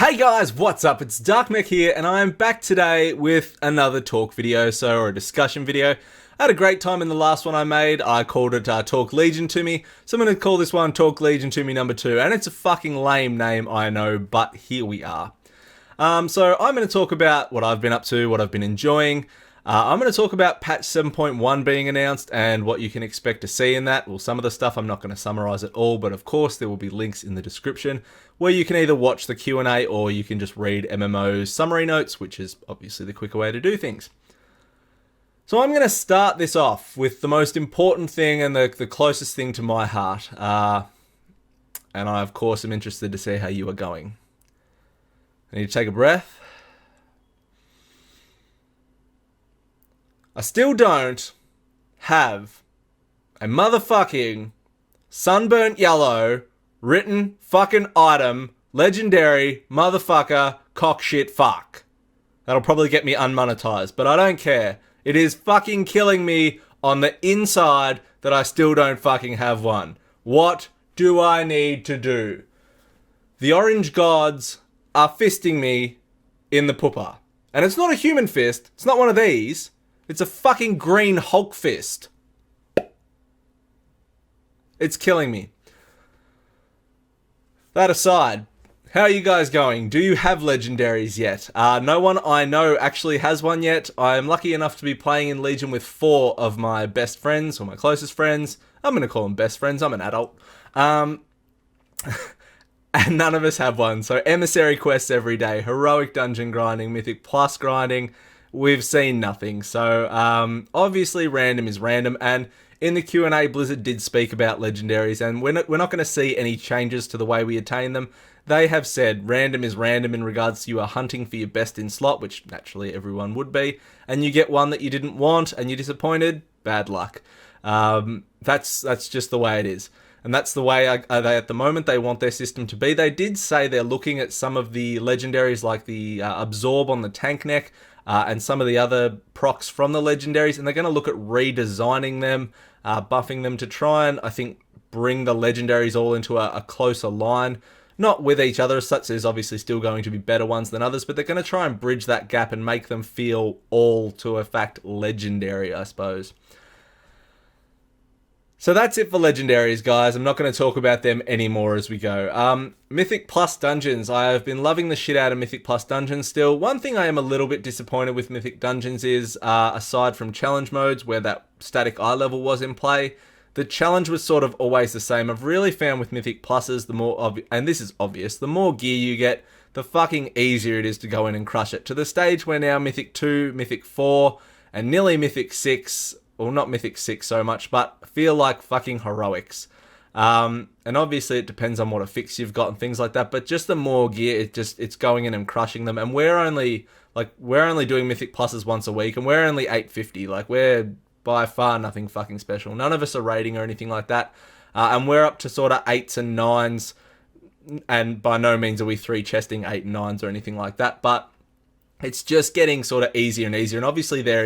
Hey guys, what's up? It's Darkmech here, and I am back today with another talk video, or a discussion video. I had a great time in the last one I made. I called it Talk Legion to Me, so I'm going to call this one Talk Legion to Me number 2, and it's a fucking lame name, I know, but here we are. So I'm going to talk about what I've been up to, what I've been enjoying. I'm going to talk about patch 7.1 being announced and what you can expect to see in that. Well, some of the stuff I'm not going to summarize it all, but of course there will be links in the description where you can either watch the Q&A or you can just read MMO's summary notes, which is obviously the quicker way to do things. So I'm going to start this off with the most important thing and the closest thing to my heart. And I, of course, am interested to see how you are going. I need to take a breath. I still don't have a motherfucking sunburnt yellow written fucking item, legendary motherfucker cockshit fuck. That'll probably get me unmonetized, but I don't care. It is fucking killing me on the inside that I still don't fucking have one. What do I need to do? The orange gods are fisting me in the pooper. And it's not a human fist. It's not one of these. It's a fucking green Hulk fist. It's killing me. That aside, how are you guys going? Do you have legendaries yet? No one I know actually has one yet. I'm lucky enough to be playing in Legion with 4 of my best friends, or my closest friends. I'm going to call them best friends. I'm an adult. And none of us have one. So emissary quests every day, heroic dungeon grinding, mythic plus grinding. We've seen nothing. So obviously random is random, and in the Q&A Blizzard did speak about legendaries, and we're not going to see any changes to the way we attain them. They have said random is random in regards to you are hunting for your best in slot, which naturally everyone would be, and you get one that you didn't want and you're disappointed, bad luck. That's just the way it is. And that's the way they at the moment they want their system to be. They did say they're looking at some of the legendaries like the Absorb on the tank neck, and some of the other procs from the legendaries, and they're going to look at redesigning them, buffing them to try and, I think, bring the legendaries all into a closer line. Not with each other as such, there's obviously still going to be better ones than others, but they're going to try and bridge that gap and make them feel all to a fact legendary, I suppose. So that's it for legendaries, guys. I'm not going to talk about them anymore as we go. Mythic Plus Dungeons. I have been loving the shit out of Mythic Plus Dungeons still. One thing I am a little bit disappointed with Mythic Dungeons is, aside from challenge modes where that static eye level was in play, the challenge was sort of always the same. I've really found with Mythic Pluses, and this is obvious, the more gear you get, the fucking easier it is to go in and crush it. To the stage where now Mythic 2, Mythic 4, and nearly Mythic 6... well, not Mythic 6 so much, but feel like fucking heroics. And obviously it depends on what affix you've got and things like that, but just the more gear, it's going in and crushing them. And we're only doing Mythic Pluses once a week, and we're only 850. Like, we're by far nothing fucking special. None of us are raiding or anything like that. And we're up to sort of 8s and 9s, and by no means are we 3-chesting 8 and 9s or anything like that, but it's just getting sort of easier and easier, and obviously they're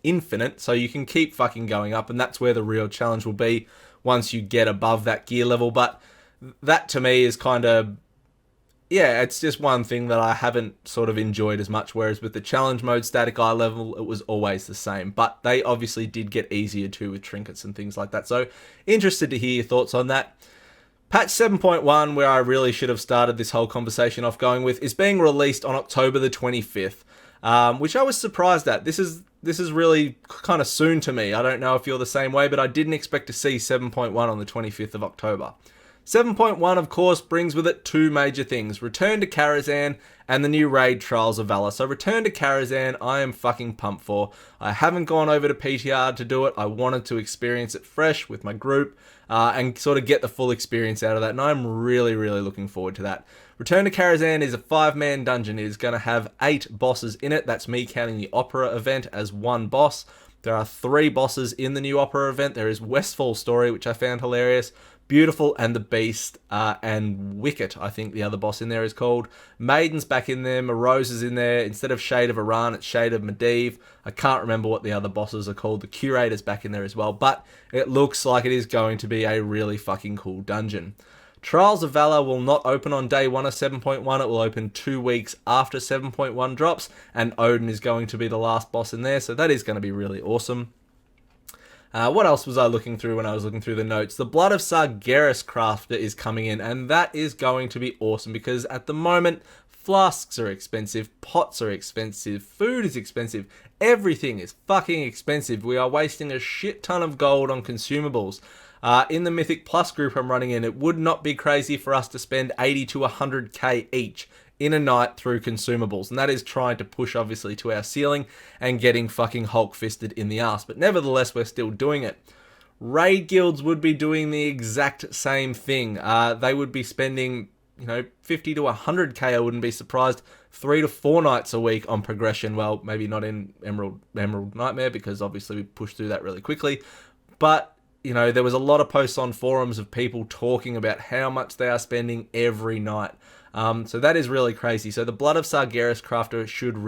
infinite, so you can keep fucking going up, and that's where the real challenge will be once you get above that gear level. But that to me is kind of, yeah, it's just one thing that I haven't sort of enjoyed as much, whereas with the challenge mode static eye level, it was always the same. But they obviously did get easier too with trinkets and things like that, so interested to hear your thoughts on that. Patch 7.1, where I really should have started this whole conversation off going with, is being released on October the 25th, which I was surprised at. This is really kind of soon to me. I don't know if you're the same way, but I didn't expect to see 7.1 on the 25th of October. 7.1, of course, brings with it 2 major things: Return to Karazhan and the new raid Trials of Valor. So Return to Karazhan, I am fucking pumped for. I haven't gone over to PTR to do it. I wanted to experience it fresh with my group, and sort of get the full experience out of that, and I'm really, really looking forward to that. Return to Karazhan is a 5-man dungeon. It is going to have 8 bosses in it. That's me counting the Opera event as 1 boss. There are 3 bosses in the new Opera event. There is Westfall Story, which I found hilarious. Beautiful and the Beast, and Wicket, I think the other boss in there is called. Maiden's back in there, Morose is in there. Instead of Shade of Iran, it's Shade of Medivh. I can't remember what the other bosses are called. The Curator's back in there as well, but it looks like it is going to be a really fucking cool dungeon. Trials of Valor will not open on day 1 of 7.1. It will open 2 weeks after 7.1 drops, and Odin is going to be the last boss in there, so that is going to be really awesome. What else was I looking through when I was looking through the notes? The Blood of Sargeras crafter is coming in, and that is going to be awesome because at the moment, flasks are expensive, pots are expensive, food is expensive, everything is fucking expensive. We are wasting a shit ton of gold on consumables. In the Mythic Plus group I'm running in, it would not be crazy for us to spend 80 to 100k each in a night through consumables, and that is trying to push obviously to our ceiling and getting fucking Hulk fisted in the ass, but nevertheless we're still doing it. Raid guilds would be doing the exact same thing. They would be spending 50 to 100k, I wouldn't be surprised, 3 to 4 nights a week on progression. Well, maybe not in Emerald Nightmare because obviously we pushed through that really quickly, but there was a lot of posts on forums of people talking about how much they are spending every night. So that is really crazy. So the Blood of Sargeras crafter should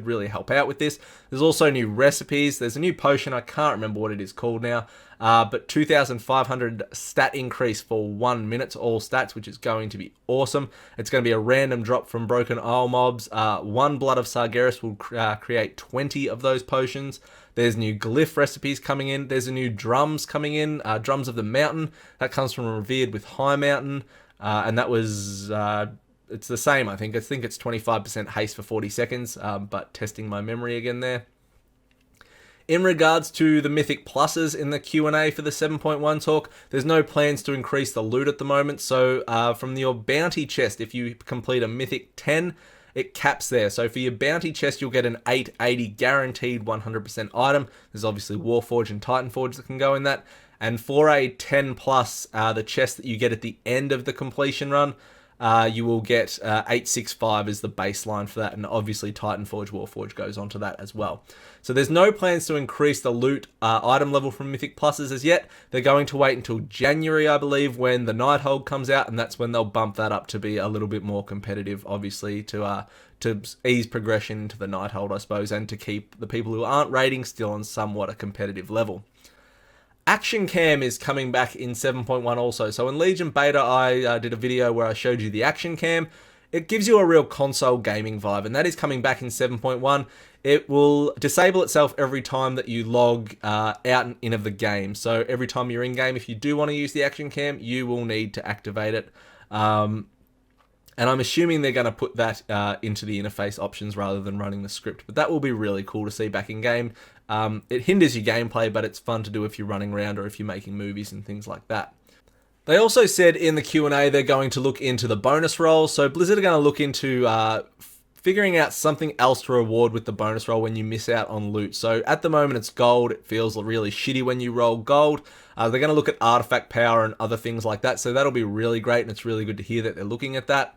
really help out with this. There's also new recipes. There's a new potion. I can't remember what it is called now. But 2,500 stat increase for 1 minute to all stats, which is going to be awesome. It's going to be a random drop from Broken Isle mobs. 1 Blood of Sargeras will create 20 of those potions. There's new glyph recipes coming in. There's a new drums coming in. Drums of the Mountain. That comes from Revered with High Mountain. And that was, it's the same, I think. I think it's 25% haste for 40 seconds, but testing my memory again there. In regards to the Mythic Pluses in the Q&A for the 7.1 talk, there's no plans to increase the loot at the moment. So from your bounty chest, if you complete a Mythic 10, it caps there. So for your bounty chest, you'll get an 880 guaranteed 100% item. There's obviously Warforge and Titanforge that can go in that. And for a 10 plus, the chest that you get at the end of the completion run, you will get 865 as the baseline for that. And obviously Titanforge, Warforge goes onto that as well. So there's no plans to increase the loot item level from Mythic Pluses as yet. They're going to wait until January, I believe, when the Nighthold comes out. And that's when they'll bump that up to be a little bit more competitive, obviously, to ease progression into the Nighthold, I suppose, and to keep the people who aren't raiding still on somewhat a competitive level. Action Cam is coming back in 7.1 also. So in Legion Beta, I did a video where I showed you the Action Cam. It gives you a real console gaming vibe, and that is coming back in 7.1. It will disable itself every time that you log out and in of the game. So every time you're in game, if you do want to use the Action Cam, you will need to activate it. And I'm assuming they're going to put that into the interface options rather than running the script. But that will be really cool to see back in game. It hinders your gameplay, but it's fun to do if you're running around or if you're making movies and things like that. They also said in the Q&A they're going to look into the bonus rolls. So Blizzard are going to look into figuring out something else to reward with the bonus roll when you miss out on loot. So at the moment it's gold. It feels really shitty when you roll gold. They're going to look at artifact power and other things like that. So that'll be really great, and it's really good to hear that they're looking at that.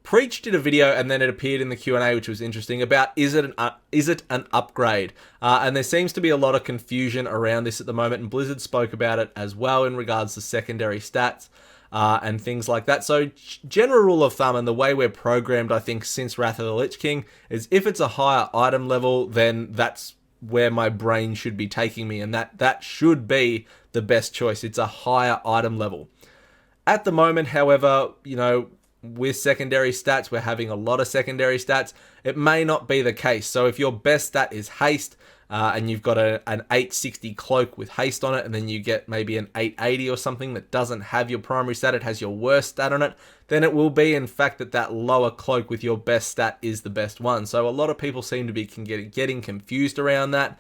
Preach did a video, and then it appeared in the Q&A, which was interesting, about is it an upgrade? And there seems to be a lot of confusion around this at the moment, and Blizzard spoke about it as well in regards to secondary stats and things like that. So general rule of thumb, and the way we're programmed, I think, since Wrath of the Lich King, is if it's a higher item level, then that's where my brain should be taking me, and that should be the best choice. It's a higher item level. At the moment, however, with secondary stats, we're having a lot of secondary stats. It may not be the case. So if your best stat is haste, and you've got an 860 cloak with haste on it, and then you get maybe an 880 or something that doesn't have your primary stat, it has your worst stat on it, then it will be in fact that lower cloak with your best stat is the best one. So a lot of people seem to be getting confused around that.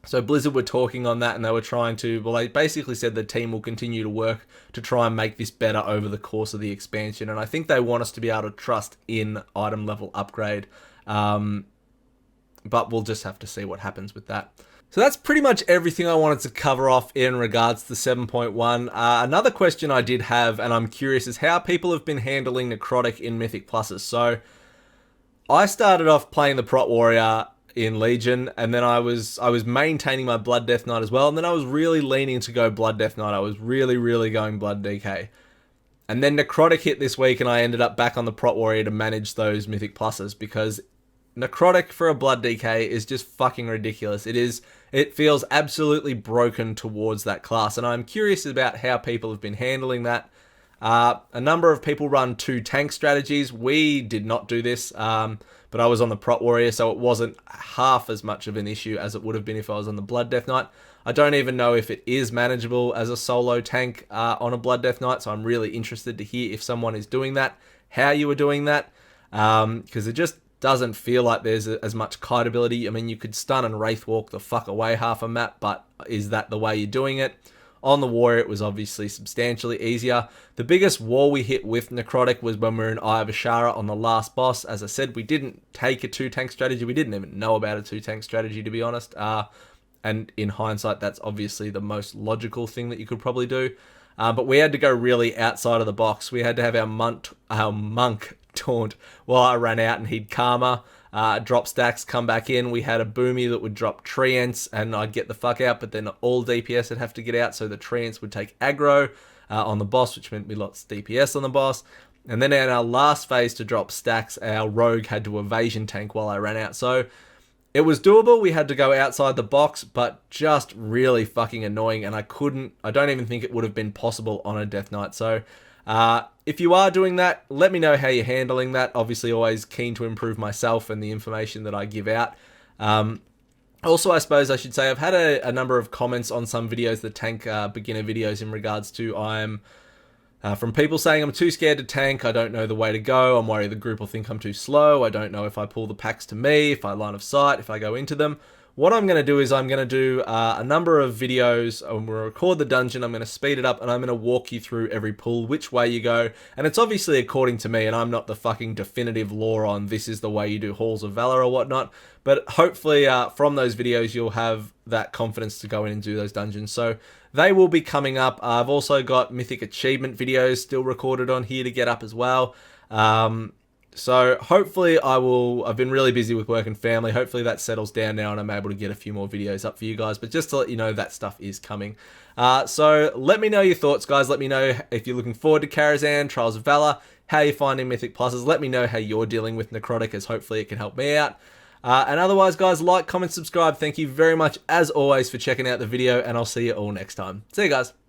So Blizzard were talking on that, and they were trying to, they basically said the team will continue to work to try and make this better over the course of the expansion. And I think they want us to be able to trust in item level upgrade. But we'll just have to see what happens with that. So that's pretty much everything I wanted to cover off in regards to 7.1. Another question I did have, and I'm curious, is how people have been handling Necrotic in Mythic Pluses. So I started off playing the Prot Warrior in Legion, and then I was maintaining my Blood Death Knight as well, and then I was really leaning to go Blood Death Knight. I was really going Blood DK. And then Necrotic hit this week, and I ended up back on the Prot Warrior to manage those Mythic Pluses, because Necrotic for a Blood DK is just fucking ridiculous. It feels absolutely broken towards that class, and I'm curious about how people have been handling that. A number of people run 2 tank strategies. We did not do this, but I was on the Prot Warrior, so it wasn't half as much of an issue as it would have been if I was on the Blood Death Knight. I don't even know if it is manageable as a solo tank on a Blood Death Knight, so I'm really interested to hear if someone is doing that, how you were doing that, because it just doesn't feel like there's as much kite ability. I mean, you could stun and Wraith Walk the fuck away half a map, but is that the way you're doing it? On the Warrior, it was obviously substantially easier. The biggest wall we hit with Necrotic was when we were in Eye of Ashara on the last boss. As I said, we didn't take a 2-tank strategy. We didn't even know about a 2-tank strategy, to be honest. And in hindsight, that's obviously the most logical thing that you could probably do. But we had to go really outside of the box. We had to have our monk taunt while I ran out, and he'd Karma, drop stacks, come back in. We had a Boomy that would drop Treants, and I'd get the fuck out, but then all DPS would have to get out, so the Treants would take aggro on the boss, which meant we lost DPS on the boss. And then in our last phase to drop stacks, our Rogue had to evasion tank while I ran out. So it was doable. We had to go outside the box, but just really fucking annoying, and I don't even think it would have been possible on a Death Knight. So if you are doing that, let me know how you're handling that. Obviously, always keen to improve myself and the information that I give out. Also, I suppose I should say I've had a number of comments on some videos, the tank beginner videos, in regards to from people saying I'm too scared to tank, I don't know the way to go, I'm worried the group will think I'm too slow, I don't know if I pull the packs to me, if I line of sight, if I go into them. What I'm going to do is I'm going to do a number of videos. I'm going to record the dungeon, I'm going to speed it up, and I'm going to walk you through every pull, which way you go. And it's obviously according to me, and I'm not the fucking definitive law on this is the way you do Halls of Valor or whatnot. But hopefully from those videos, you'll have that confidence to go in and do those dungeons. So they will be coming up. I've also got Mythic achievement videos still recorded on here to get up as well. So hopefully I've been really busy with work and family. Hopefully that settles down now and I'm able to get a few more videos up for you guys. But just to let you know, that stuff is coming. So let me know your thoughts, guys. Let me know if you're looking forward to Karazhan, Trials of Valor, how you're finding Mythic Pluses. Let me know how you're dealing with Necrotic, as hopefully it can help me out. And otherwise, guys, like, comment, subscribe. Thank you very much, as always, for checking out the video, and I'll see you all next time. See you guys.